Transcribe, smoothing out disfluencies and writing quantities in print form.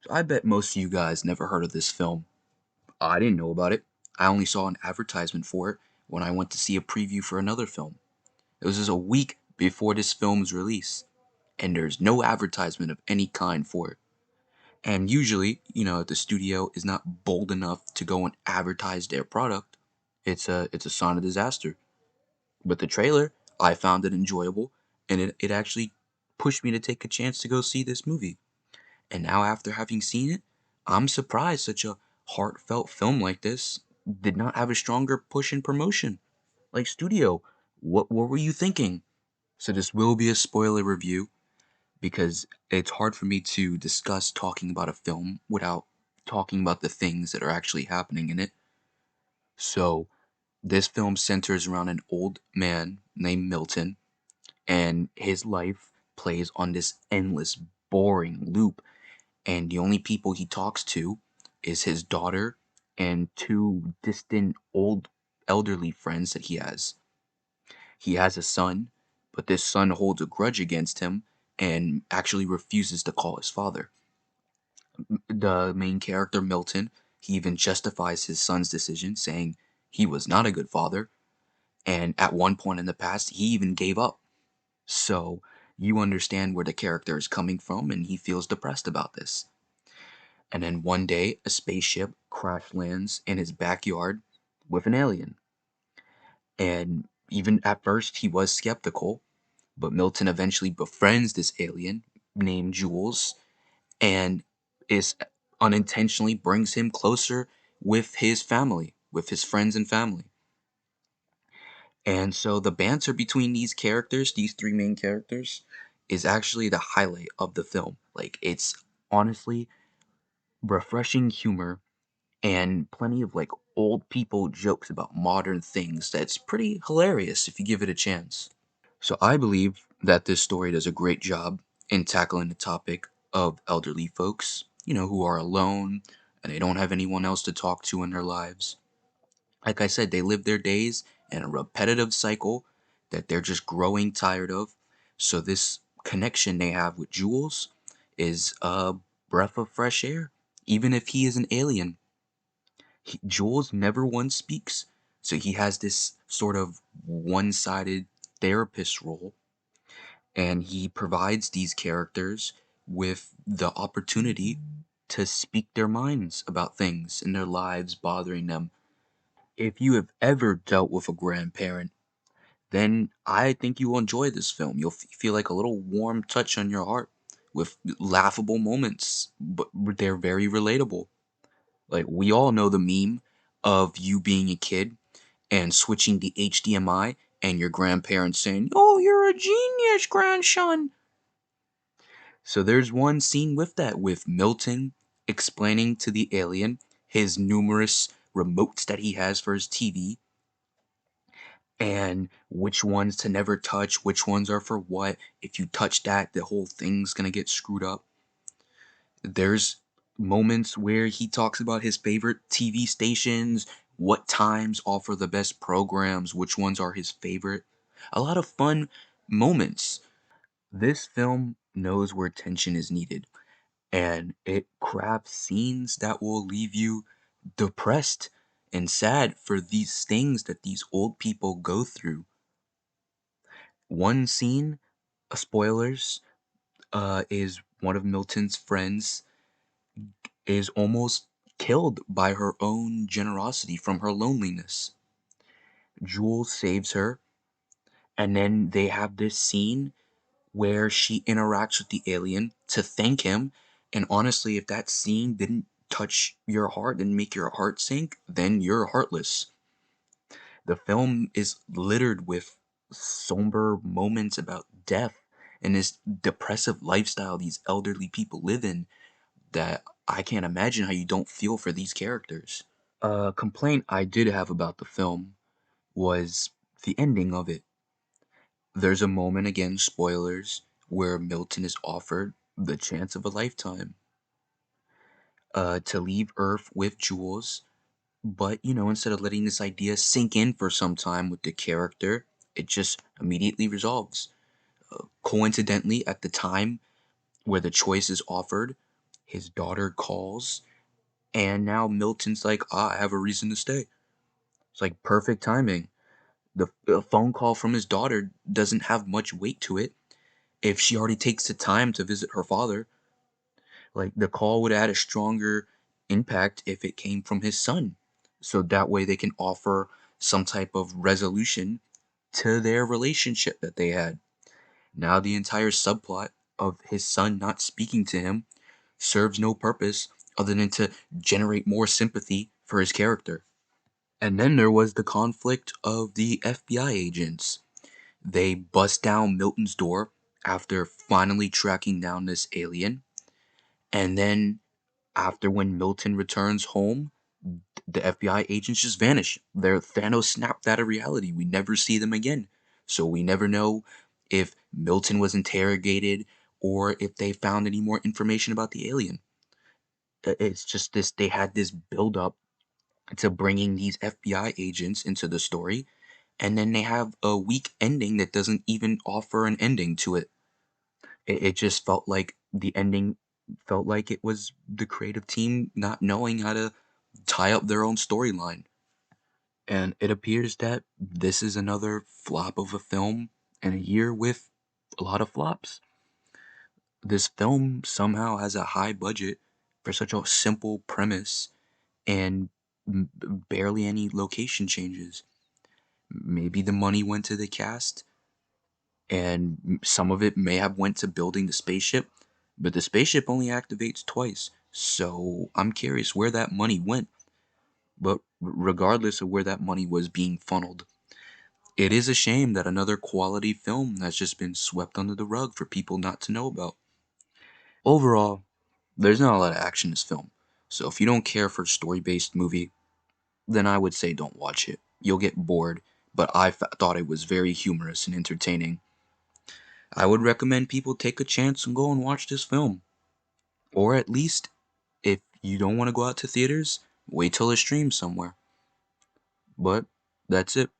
So I bet most of you guys never heard of this film. I didn't know about it. I only saw an advertisement for it when I went to see a preview for another film. It was just a week before this film's release, and there's no advertisement of any kind for it. And usually, the studio is not bold enough to go and advertise their product. It's a sign of disaster. But the trailer, I found it enjoyable, and it actually pushed me to take a chance to go see this movie. And now, after having seen it, I'm surprised such a heartfelt film like this did not have a stronger push in promotion. Like, studio, what were you thinking? So, this will be a spoiler review because it's hard for me to discuss talking about a film without talking about the things that are actually happening in it. So, this film centers around an old man named Milton, and his life plays on this endless, boring loop, and the only people he talks to is his daughter and two distant old elderly friends that he has. He has a son, but this son holds a grudge against him and actually refuses to call his father. The main character, Milton, he even justifies his son's decision, saying he was not a good father, and at one point in the past, he even gave up. So you understand where the character is coming from, and he feels depressed about this. And then one day, a spaceship crash lands in his backyard with an alien. And even at first, he was skeptical, but Milton eventually befriends this alien named Jules and is unintentionally brings him closer with his family, with his friends and family. And so the banter between these characters, these three main characters, is actually the highlight of the film. Like, it's honestly refreshing humor and plenty of like old people jokes about modern things that's pretty hilarious if you give it a chance. So I believe that this story does a great job in tackling the topic of elderly folks, who are alone and they don't have anyone else to talk to in their lives. Like I said, they live their days in a repetitive cycle that they're just growing tired of. So this connection they have with Jules is a breath of fresh air, even if he is an alien. Jules never once speaks, so he has this sort of one-sided therapist role, and he provides these characters with the opportunity to speak their minds about things in their lives bothering them. If you have ever dealt with a grandparent, then I think you will enjoy this film. You'll feel like a little warm touch on your heart with laughable moments, but they're very relatable. Like, we all know the meme of you being a kid and switching the HDMI and your grandparents saying, "Oh, you're a genius, grandson." So there's one scene with that, with Milton explaining to the alien his numerous remotes that he has for his TV and which ones to never touch, which ones are for what. If you touch that, the whole thing's gonna get screwed up. There's moments where he talks about his favorite TV stations, what times offer the best programs, which ones are his favorite. A lot of fun moments. This film knows where tension is needed, and it crafts scenes that will leave you depressed and sad for these things that these old people go through. One scene, spoilers, is one of Milton's friends is almost killed by her own generosity from her loneliness. Jules saves her, and then they have this scene where she interacts with the alien to thank him. And honestly, if that scene didn't touch your heart and make your heart sink, then you're heartless. The film is littered with somber moments about death and this depressive lifestyle these elderly people live in that I can't imagine how you don't feel for these characters. A complaint I did have about the film was the ending of it. There's a moment, again, spoilers, where Milton is offered the chance of a lifetime to leave Earth with Jules, but instead of letting this idea sink in for some time with the character, it just immediately resolves. Coincidentally, at the time where the choice is offered, His daughter calls, and now Milton's like, ah, I have a reason to stay. It's like perfect timing. The phone call from his daughter doesn't have much weight to it if she already takes the time to visit her father. Like the call would add a stronger impact if it came from his son. So that way they can offer some type of resolution to their relationship that they had. Now the entire subplot of his son not speaking to him serves no purpose other than to generate more sympathy for his character. And then there was the conflict of the FBI agents. They bust down Milton's door after finally tracking down this alien. And then, after when Milton returns home, the FBI agents just vanish. They're Thanos snapped out of reality. We never see them again. So we never know if Milton was interrogated or if they found any more information about the alien. It's just this, they had this build up to bringing these FBI agents into the story, and then they have a weak ending that doesn't even offer an ending to it. It just felt like the ending felt like it was the creative team not knowing how to tie up their own storyline. And it appears that this is another flop of a film in a year with a lot of flops. This film somehow has a high budget for such a simple premise and barely any location changes. Maybe the money went to the cast, and some of it may have went to building the spaceship, but the spaceship only activates twice. So I'm curious where that money went. But regardless of where that money was being funneled, it is a shame that another quality film has just been swept under the rug for people not to know about. Overall, there's not a lot of action in this film. So if you don't care for a story-based movie, then I would say don't watch it. You'll get bored, but thought it was very humorous and entertaining. I would recommend people take a chance and go and watch this film. Or at least, if you don't want to go out to theaters, wait till it streams somewhere. But that's it.